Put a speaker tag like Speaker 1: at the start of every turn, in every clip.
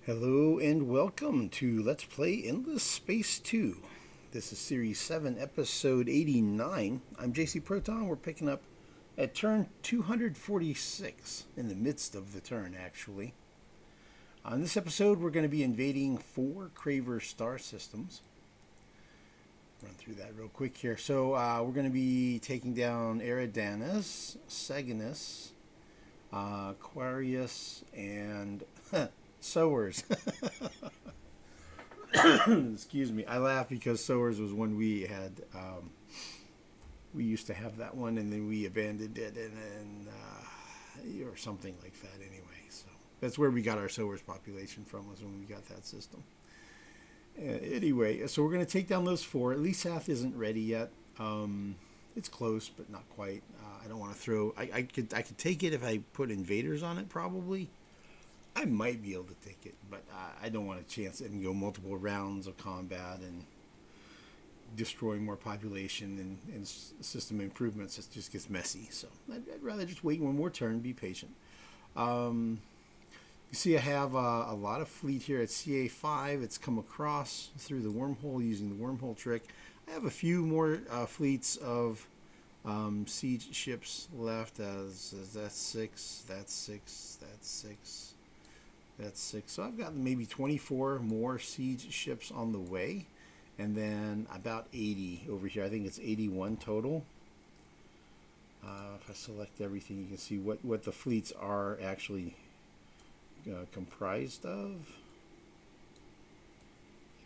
Speaker 1: Hello and welcome to Let's Play Endless Space 2. This is Series 7, Episode 89. I'm JC Proton. We're picking up at turn 246, in the midst of the turn, actually. On this episode, we're going to be invading 4 Craver star systems. Run through that real quick here. So, we're going to be taking down Eridanus, Seginus, Quarius, and Sowers. Excuse me. I laugh because Sowers was one we had. We used to have that one, and then we abandoned it, or something like that. Anyway, so that's where we got our Sowers population from. Was when we got that system. Anyway, so we're going to take down those 4. At least half isn't ready yet. It's close, but not quite. I don't want to throw. I could take it if I put invaders on it, probably. I might be able to take it, but I don't want to chance it and go multiple rounds of combat and destroying more population and system improvements. It just gets messy. So I'd rather just wait one more turn, be patient. You see I have a lot of fleet here at CA5. It's come across through the wormhole using the wormhole trick. I have a few more fleets of siege ships left. As that's 6, that's 6, that's 6. That's 6. So I've got maybe 24 more siege ships on the way. And then about 80 over here. I think it's 81 total. If I select everything, you can see what the fleets are actually comprised of.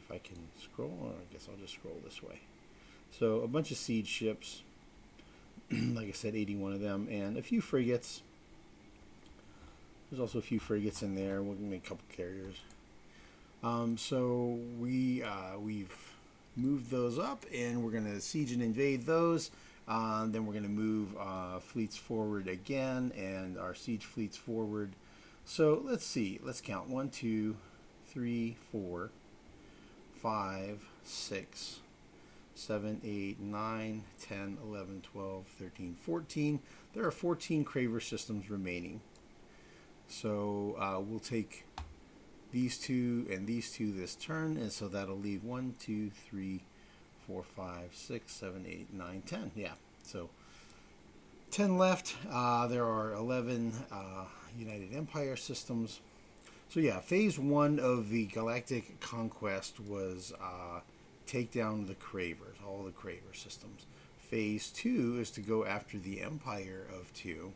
Speaker 1: If I can scroll, or I guess I'll just scroll this way. So a bunch of siege ships. Like I said, 81 of them. And a few frigates. There's also a few frigates in there. We'll make a couple carriers. So we've moved those up, and we're going to siege and invade those. Then we're going to move fleets forward again, and our siege fleets forward. So let's see. Let's count. 1, 2, 3, 4, 5, 6, 7, 8, 9, 10, 11, 12, 13, 14. There are 14 Craver systems remaining. So we'll take these 2 and these 2 this turn, and so that'll leave 1, 2, 3, 4, 5, 6, 7, 8, 9, 10. Yeah, so 10 left. There are 11 United Empire systems. So yeah, phase 1 of the Galactic Conquest was take down the Cravers, all the Craver systems. Phase 2 is to go after the Empire of 2,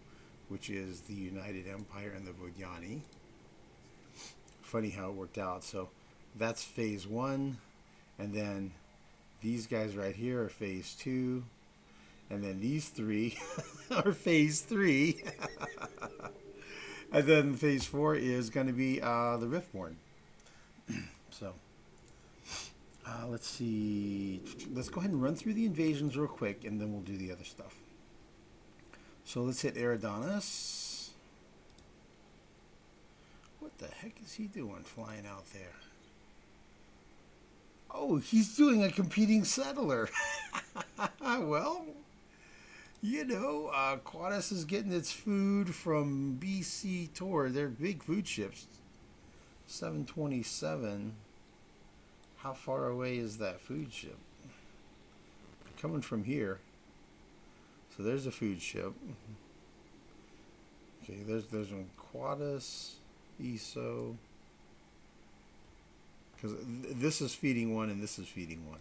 Speaker 1: which is the United Empire and the Vodiani. Funny how it worked out. So that's phase 1. And then these guys right here are phase 2. And then these 3 are phase 3. And then phase 4 is going to be the Riftborn. So let's see. Let's go ahead and run through the invasions real quick, and then we'll do the other stuff. So let's hit Eridanus. What the heck is he doing flying out there? Oh, he's doing a competing settler. Well, you know, Quarius is getting its food from BC Tor. They're big food ships. 727. How far away is that food ship? Coming from here. So there's a food ship. Okay, there's one. Quadus, ESO. Because this is feeding one and this is feeding one.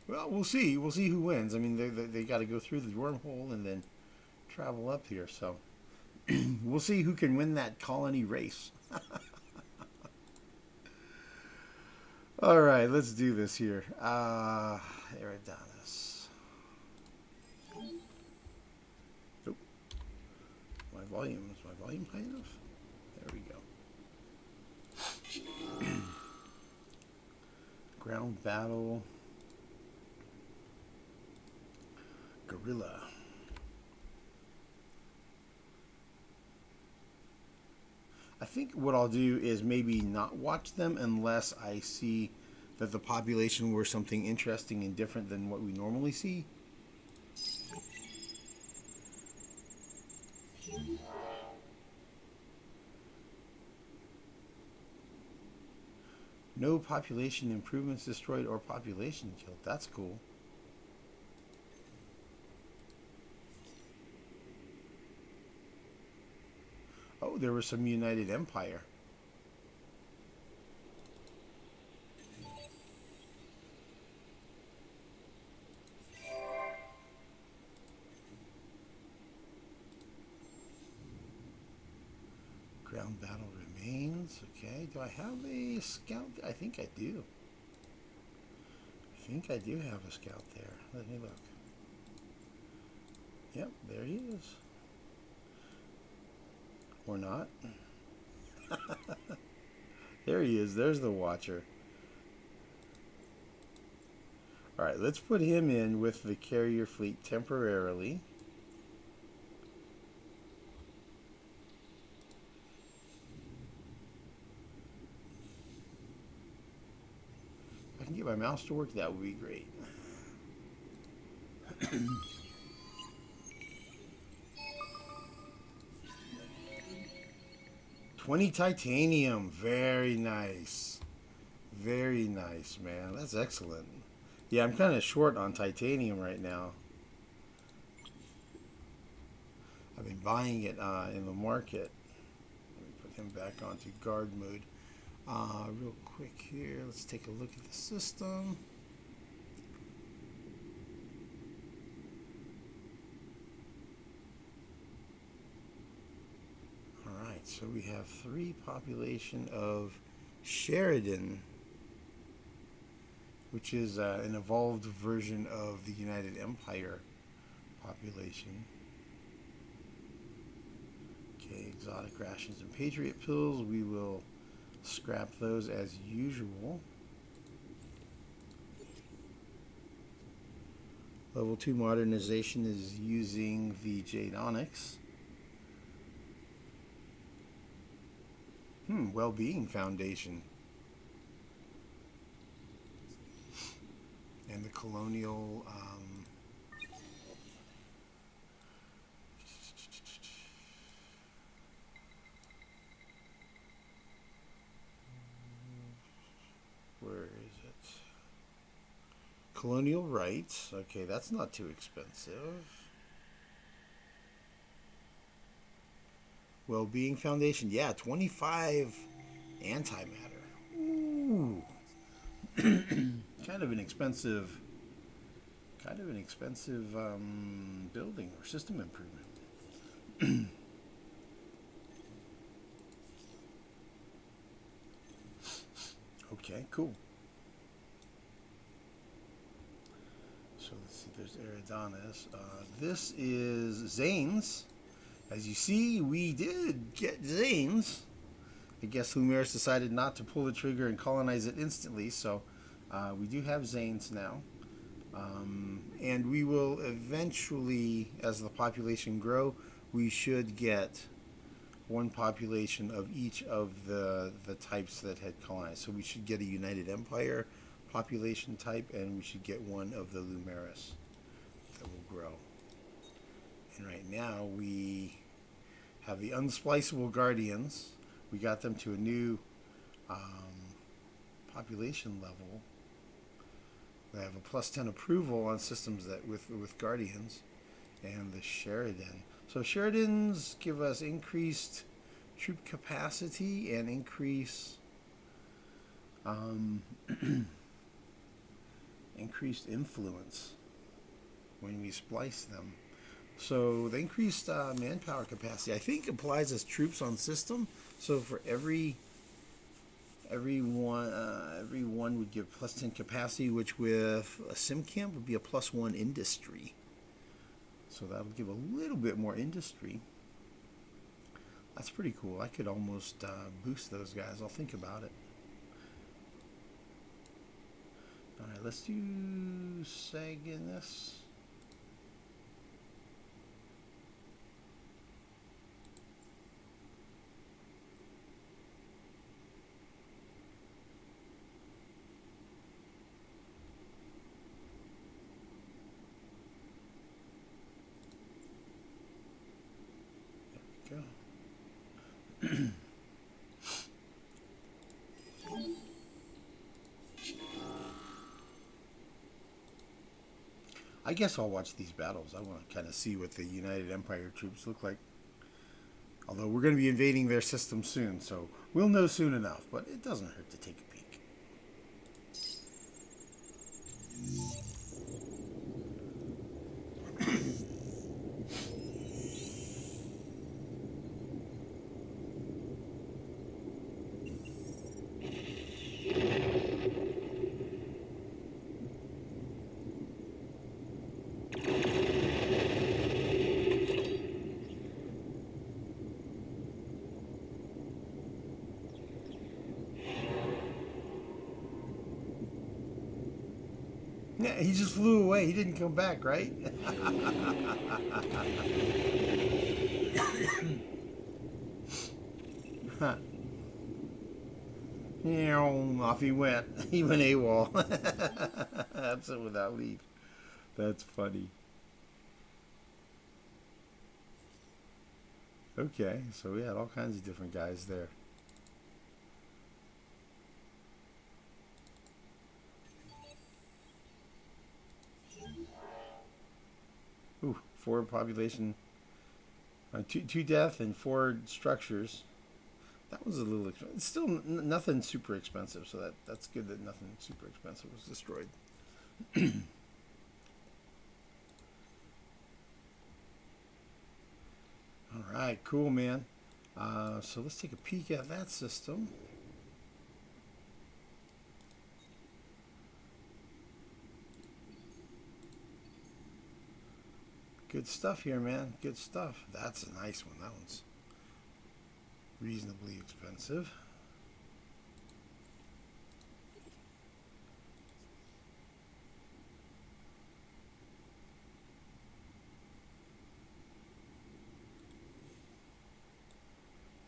Speaker 1: Well, we'll see. We'll see who wins. I mean, they got to go through the wormhole and then travel up here. So we'll see who can win that colony race. All right, let's do this here. Eridanus. Is my volume high enough? There we go. Ground battle. Guerrilla. I think what I'll do is maybe not watch them unless I see that the population were something interesting and different than what we normally see. No population improvements destroyed or population killed. That's cool. Oh, there was some United Empire. Ground battle remains. Okay, do I have a scout? I think I do. I think I do have a scout there. Let me look. Yep, there he is. Or not. There he is. There's the Watcher. Alright, let's put him in with the carrier fleet temporarily. If I can get my mouse to work, that would be great. 20 titanium. Very nice. Very nice, man. That's excellent. Yeah, I'm kind of short on titanium right now. I've been buying it in the market. Let me put him back onto guard mode. Real quick here, let's take a look at the system. Alright, so we have 3 population of Sheridan, which is an evolved version of the United Empire population. Okay, exotic rations and patriot pills, we will scrap those as usual. Level 2 modernization is using the Jadeonics. Well-being Foundation. And the colonial where is it? Colonial rights. Okay, that's not too expensive. Well-being Foundation. Yeah, 25 antimatter. Ooh. Kind of an expensive building or system improvement. Okay, cool. So let's see, there's Eridanus. This is Zaines. As you see, we did get Zaines. I guess Lumeris decided not to pull the trigger and colonize it instantly, so we do have Zaines now. And we will eventually, as the population grow, we should get one population of each of the types that had colonized. So we should get a United Empire population type, and we should get one of the Lumeris that will grow. And right now we have the unspliceable Guardians. We got them to a new population level. They have a +10 approval on systems that with Guardians, and the Sheridan. So Sheridans give us increased troop capacity and increased influence when we splice them. So the increased manpower capacity, I think, applies as troops on system. So for every one would give +10 capacity, which with a sim camp would be a +1 industry. So that would give a little bit more industry. That's pretty cool. I could almost boost those guys. I'll think about it. Alright, let's do Seginus. I guess I'll watch these battles. I want to kind of see what the United Empire troops look like. Although we're going to be invading their system soon, so we'll know soon enough. But it doesn't hurt to take a peek. Yeah, he just flew away. He didn't come back, right? Off he went. He went AWOL. That's it without leave. That's funny. Okay, so we had all kinds of different guys there. Ooh, 4 population, 2 death and 4 structures. That was a little expensive. It's still nothing super expensive, so that's good that nothing super expensive was destroyed. All right, cool, man. So let's take a peek at that system. Good stuff here, man. Good stuff. That's a nice one. That one's reasonably expensive.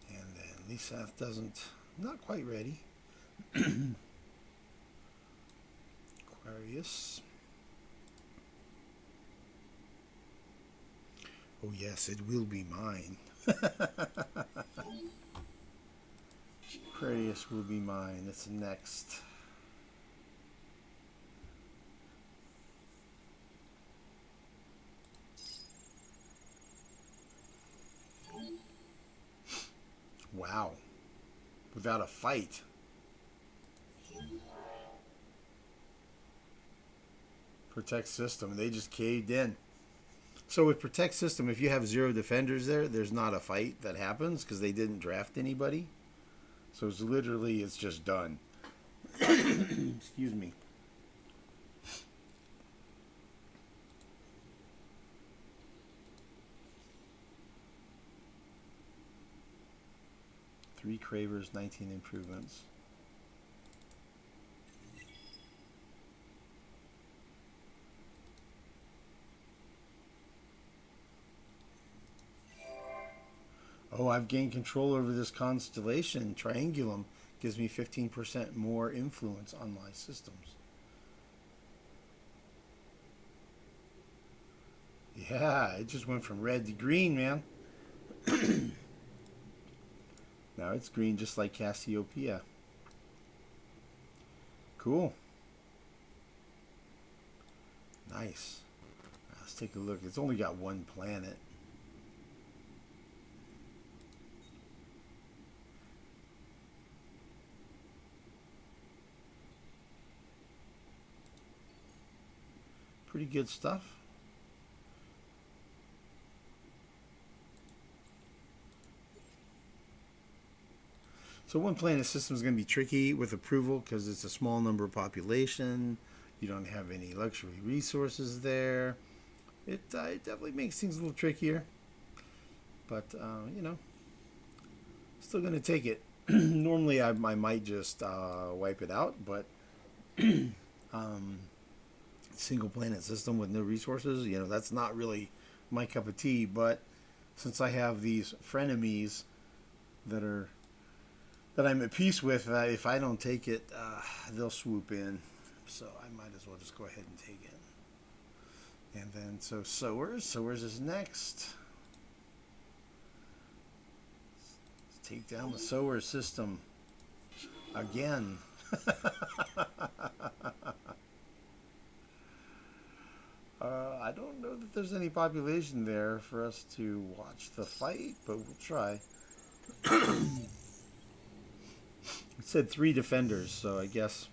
Speaker 1: And then Lisa not quite ready. Quarius. Oh yes, it will be mine. Quarius will be mine. That's next. Wow. Without a fight. Protect system. They just caved in. So with Protect System, if you have 0 defenders there, there's not a fight that happens because they didn't draft anybody. So it's literally, it's just done. Excuse me. Three Cravers, 19 improvements. Oh, I've gained control over this constellation. Triangulum gives me 15% more influence on my systems. Yeah, it just went from red to green, man. Now it's green just like Cassiopeia. Cool. Nice. Let's take a look. It's only got 1 planet. Pretty good stuff. So 1 planet system is going to be tricky with approval because it's a small number of population. You don't have any luxury resources there. It definitely makes things a little trickier. But, you know, still going to take it. Normally I might just wipe it out, but single planet system with no resources, you know, that's not really my cup of tea. But since I have these frenemies that I'm at peace with, if I don't take it, they'll swoop in. So I might as well just go ahead and take it. And then, so Sowers is next. Let's take down the Sowers system again. I don't know that there's any population there for us to watch the fight, but we'll try. It said 3 defenders, so I guess...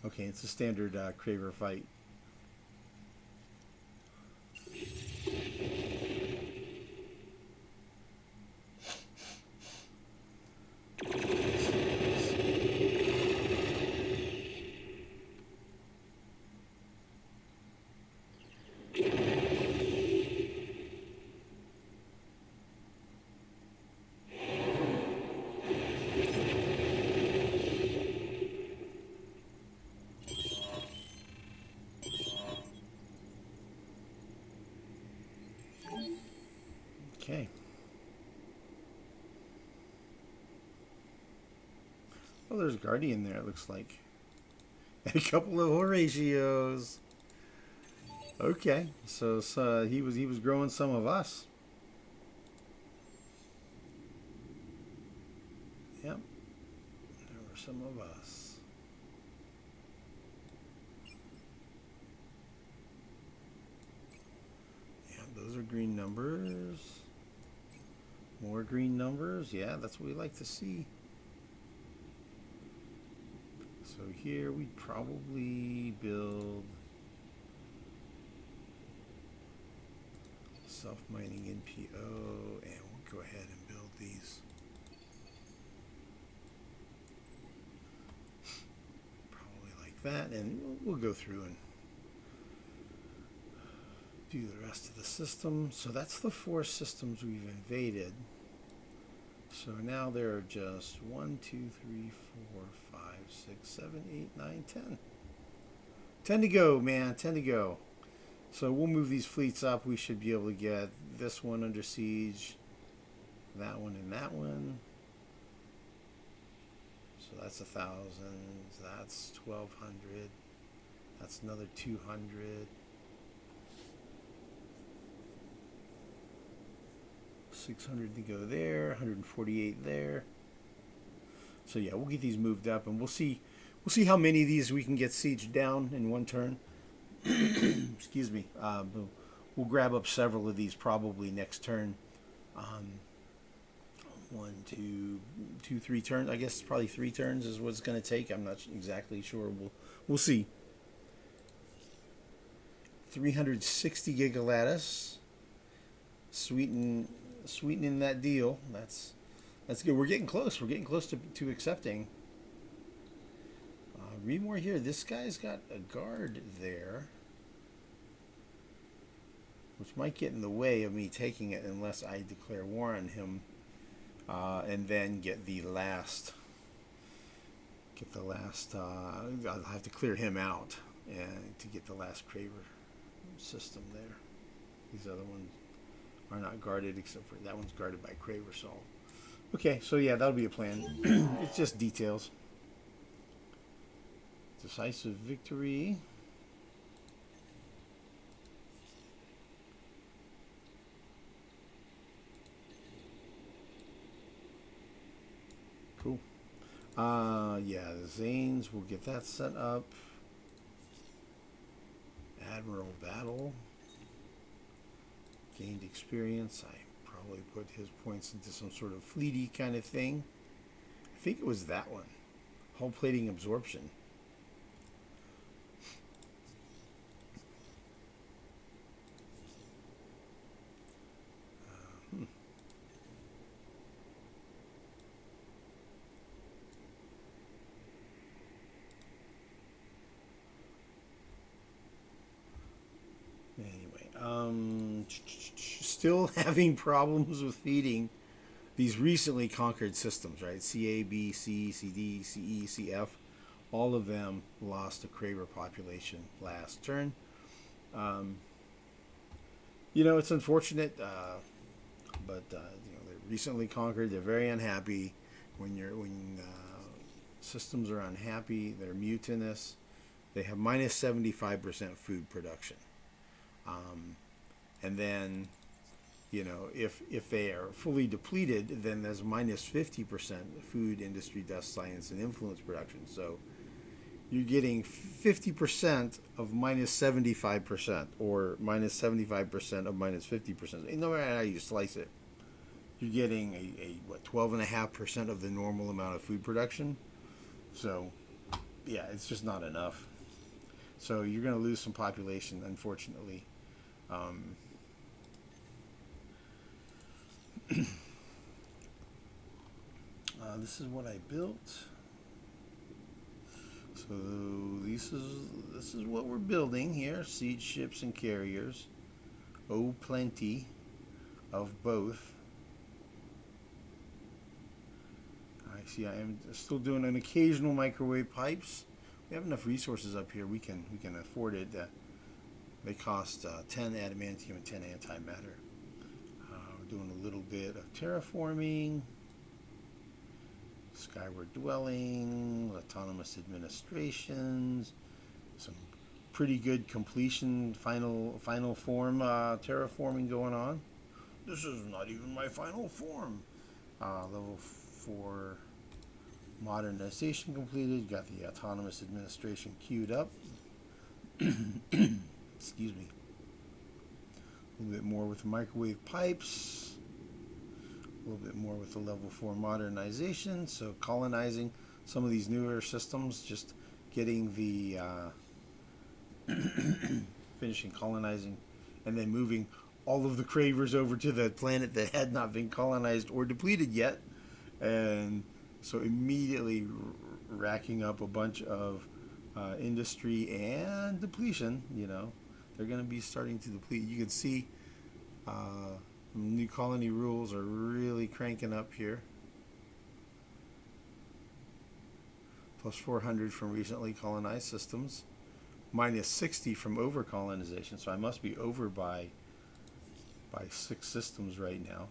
Speaker 1: Okay, it's a standard Craver fight. Okay. Oh, there's a Guardian there, it looks like. And a couple of Horatios. Okay, so he was growing some of us. Yep, there were some of us. Yeah, those are green numbers. More green numbers. Yeah, that's what we like to see. So here we'd probably build self-mining NPO, and we'll go ahead and build these. Probably like that, and we'll go through and do the rest of the system. So that's the 4 systems we've invaded. So now there are just 1, 2, 3, 4, 5, 6, 7, 8, 9, 10. 10 to go, man. 10 to go. So we'll move these fleets up. We should be able to get this one under siege, that one, and that one. So that's 1,000. That's 1,200. That's another 200. 600 to go there, 148 there. So yeah, we'll get these moved up, and we'll see how many of these we can get sieged down in one turn. Excuse me. We'll grab up several of these probably next turn. 1, 2, 3 turns. I guess probably 3 turns is what it's going to take. I'm not exactly sure. We'll see. 360 gigalatus. Sweetening that deal. That's good. We're getting close. We're getting close to accepting. Read more here. This guy's got a guard there, which might get in the way of me taking it unless I declare war on him, and then get the last. I'll have to clear him out and to get the last Craver system there. These other ones are not guarded, except for that one's guarded by Craver. So, okay, so yeah, that'll be a plan. It's just details. Decisive victory. Cool. Yeah, the Zaines, we'll get that set up. Admiral Battle. Gained experience. I probably put his points into some sort of fleety kind of thing. I think it was that one. Hull plating absorption. Still having problems with feeding these recently conquered systems, right? CA, B, C, CD, CE, CF, all of them lost a Craver population last turn. It's unfortunate, but they're recently conquered. They're very unhappy. When systems are unhappy, they're mutinous. They have minus 75% food production. And then, if they are fully depleted, then there's minus 50% food, industry, dust, science, and influence production. So you're getting 50% of minus 75%, or minus 75% of minus 50%. No matter how you slice it, you're getting what, 12.5% of the normal amount of food production. So, yeah, it's just not enough. So you're going to lose some population, unfortunately. This is what I built. So this is what we're building here: siege ships and carriers. Oh, plenty of both. I see. I am still doing an occasional microwave pipes. We have enough resources up here. We can afford it. They cost 10 adamantium and 10 antimatter. We're doing a little bit of terraforming. Skyward dwelling, autonomous administrations, some pretty good completion, final form terraforming going on. This is not even my final form. Level 4 modernization completed. Got the autonomous administration queued up. Excuse me. A little bit more with the microwave pipes. A little bit more with the level 4 modernization, so colonizing some of these newer systems, just getting the finishing colonizing, and then moving all of the Cravers over to the planet that had not been colonized or depleted yet, and so immediately racking up a bunch of industry and depletion. You know, they're going to be starting to deplete. You can see new colony rules are really cranking up here. Plus 400 from recently colonized systems. Minus 60 from over colonization. So I must be over by 6 systems right now.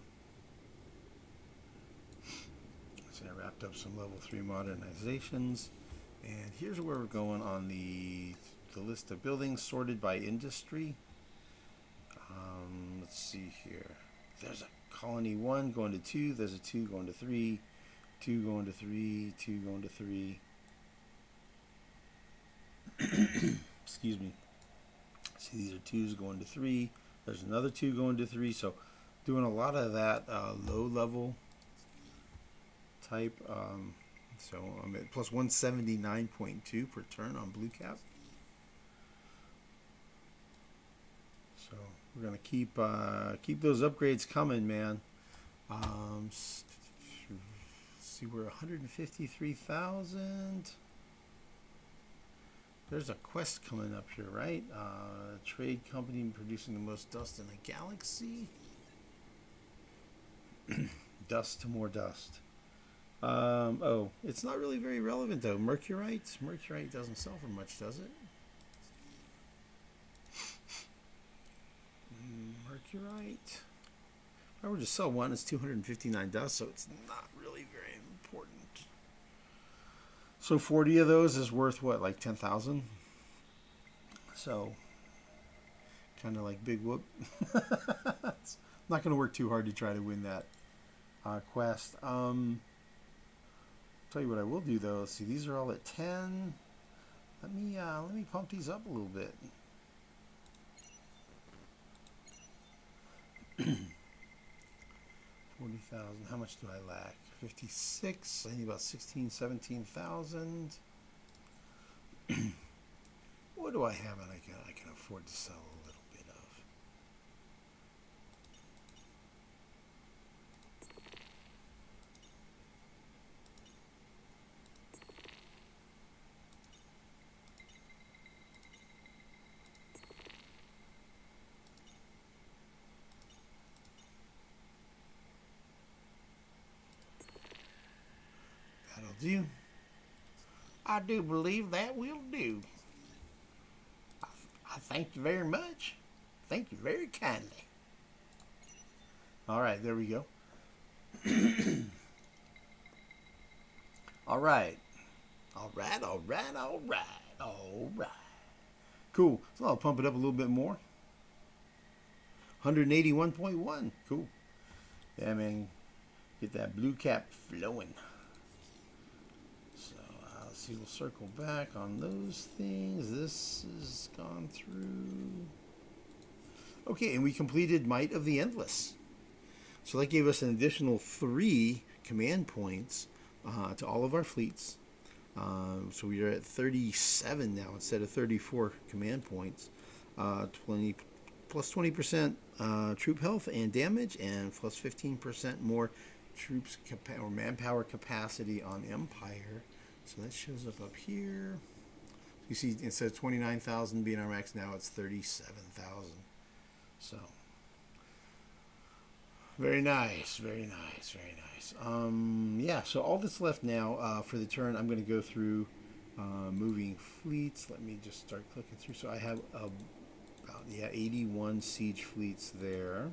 Speaker 1: So I wrapped up some level 3 modernizations. And here's where we're going on the list of buildings sorted by industry. Let's see here. There's a colony 1 going to 2. There's a 2 going to 3. 2 going to 3. 2 going to 3. Excuse me. See, these are 2s going to 3. There's another 2 going to 3. So doing a lot of that low level type. So I'm at plus 179.2 per turn on blue cap. So we're gonna keep those upgrades coming, man. See, we're 153,000. There's a quest coming up here, right? Trade company producing the most dust in the galaxy. Dust to more dust. Oh, it's not really very relevant though. Mercurite. Mercurite doesn't sell for much, does it? Mercurite. If I were to sell one, it's 259 dust, so it's not really very important. So 40 of those is worth what, like 10,000? So kind of like big whoop. It's not going to work too hard to try to win that quest. Tell you what I will do though. See, these are all at 10. Let me pump these up a little bit. 40,000. How much do I lack? 56. I need about 16, 17,000. What do I have and I can afford to sell a little bit of? That'll do. I do believe that will do. I thank you very much. Thank you very kindly. All right, there we go. All right. All right, all right, all right, all right. Cool. So I'll pump it up a little bit more. 181.1. Cool. Yeah, man. Get that blue cap flowing. So let's see, we'll circle back on those things. This has gone through. Okay, and we completed Might of the Endless. So that gave us an additional 3 command points to all of our fleets. So we are at 37 now instead of 34 command points. 20 plus 20% troop health and damage, and plus 15% more troops or manpower capacity on Empire. So that shows up here. You see, instead of 29,000 being our max, now it's 37,000. So very nice, very nice, very nice. Yeah, so all that's left now for the turn, I'm going to go through moving fleets. Let me just start clicking through. So I have about 81 siege fleets there.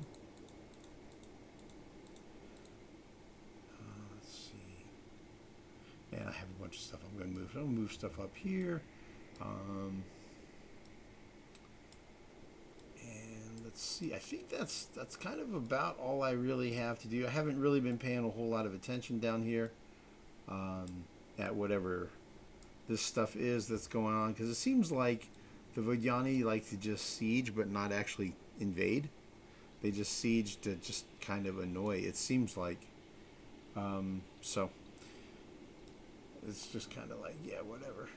Speaker 1: Let's see. And I have a bunch of stuff I'm going to move. I'll move stuff up here. And let's see. I think that's kind of about all I really have to do. I haven't really been paying a whole lot of attention down here at whatever this stuff is that's going on, because it seems like the Vodiani like to just siege but not actually invade. They just siege to just kind of annoy, it seems like. So it's just kind of like, yeah, whatever.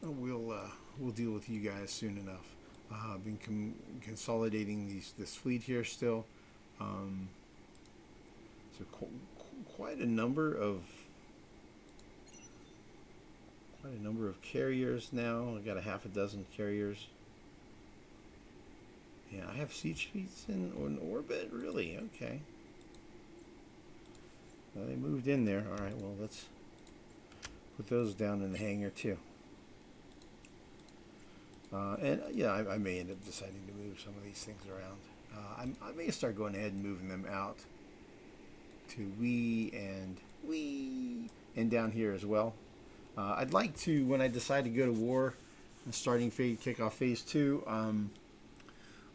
Speaker 1: We'll deal with you guys soon enough. I've been consolidating this fleet here still. So quite a number of carriers now. I got a half a dozen carriers. Yeah, I have siege fleets in orbit. Really? Okay. Well, they moved in there. All right. Well, let's put those down in the hangar too. And yeah, I may end up deciding to move some of these things around. I may start going ahead and moving them out to we and down here as well. I'd like to, when I decide to go to war, starting kick off phase 2,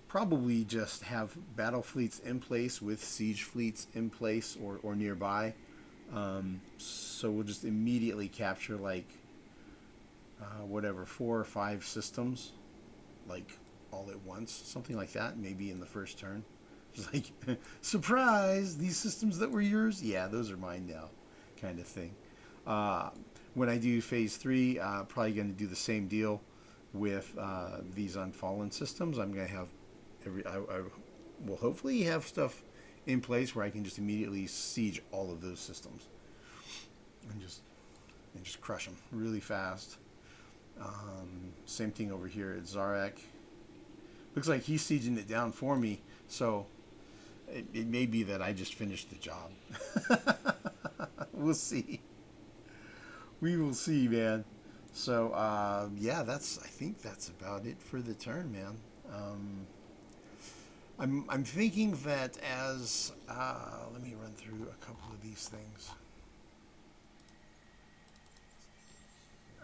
Speaker 1: probably just have battle fleets in place with siege fleets in place or nearby. So we'll just immediately capture like whatever, 4 or 5 systems, like all at once, something like that, maybe in the first turn. Just like, surprise, these systems that were yours, yeah, those are mine now, kind of thing. When I do phase 3, probably going to do the same deal with these Unfallen systems. I'm going to have I will hopefully have stuff in place where I can just immediately siege all of those systems and just crush them really fast. Same thing over here at Zarak. Looks like he's sieging it down for me, so it may be that I just finished the job. We'll see. We will see, man. So yeah, I think that's about it for the turn, man. I'm thinking that as let me run through a couple of these things.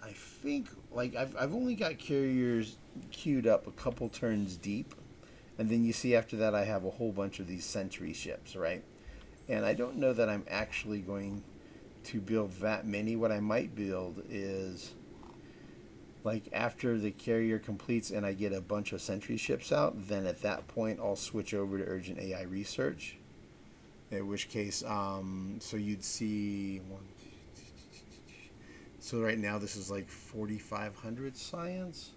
Speaker 1: I think, like, I've only got carriers queued up a couple turns deep, and then you see after that I have a whole bunch of these sentry ships, right? And I don't know that I'm actually going to build that many. What I might build is, like, after the carrier completes and I get a bunch of sentry ships out, then at that point I'll switch over to urgent AI research. In which case, so you'd see so right now this is like 4,500 science,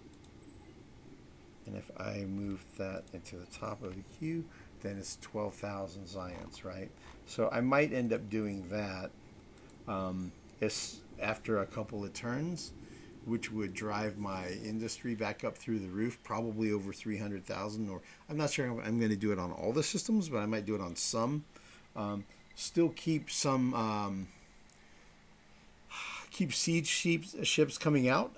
Speaker 1: and if I move that into the top of the queue, then it's 12,000 science, right? So I might end up doing that after a couple of turns, which would drive my industry back up through the roof, probably over 300,000, or I'm not sure I'm going to do it on all the systems, but I might do it on some. Still keep some keep siege ships coming out,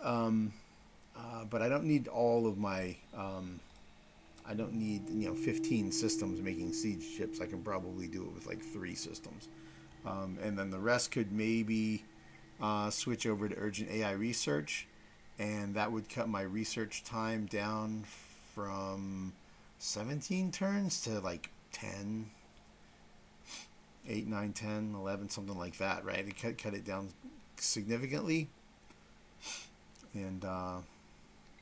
Speaker 1: but I don't need all of my I don't need 15 systems making siege ships. I can probably do it with like 3 systems, and then the rest could maybe switch over to urgent AI research, and that would cut my research time down from 17 turns to like 10, 8, 9, 10, 11, something like that, right? It cut it down significantly. and kind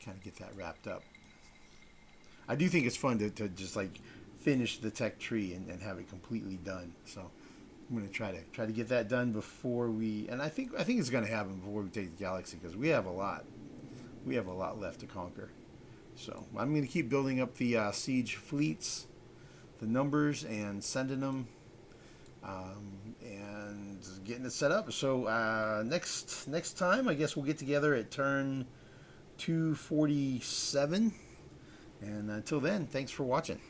Speaker 1: of get that wrapped up. I do think it's fun to just like finish the tech tree and have it completely done. So I'm going to try to get that done before we, and I think it's going to happen before we take the galaxy, because we have a lot left to conquer. So I'm going to keep building up the siege fleets, the numbers, and sending them, and getting it set up. So next time, I guess we'll get together at turn 247. And until then, thanks for watching.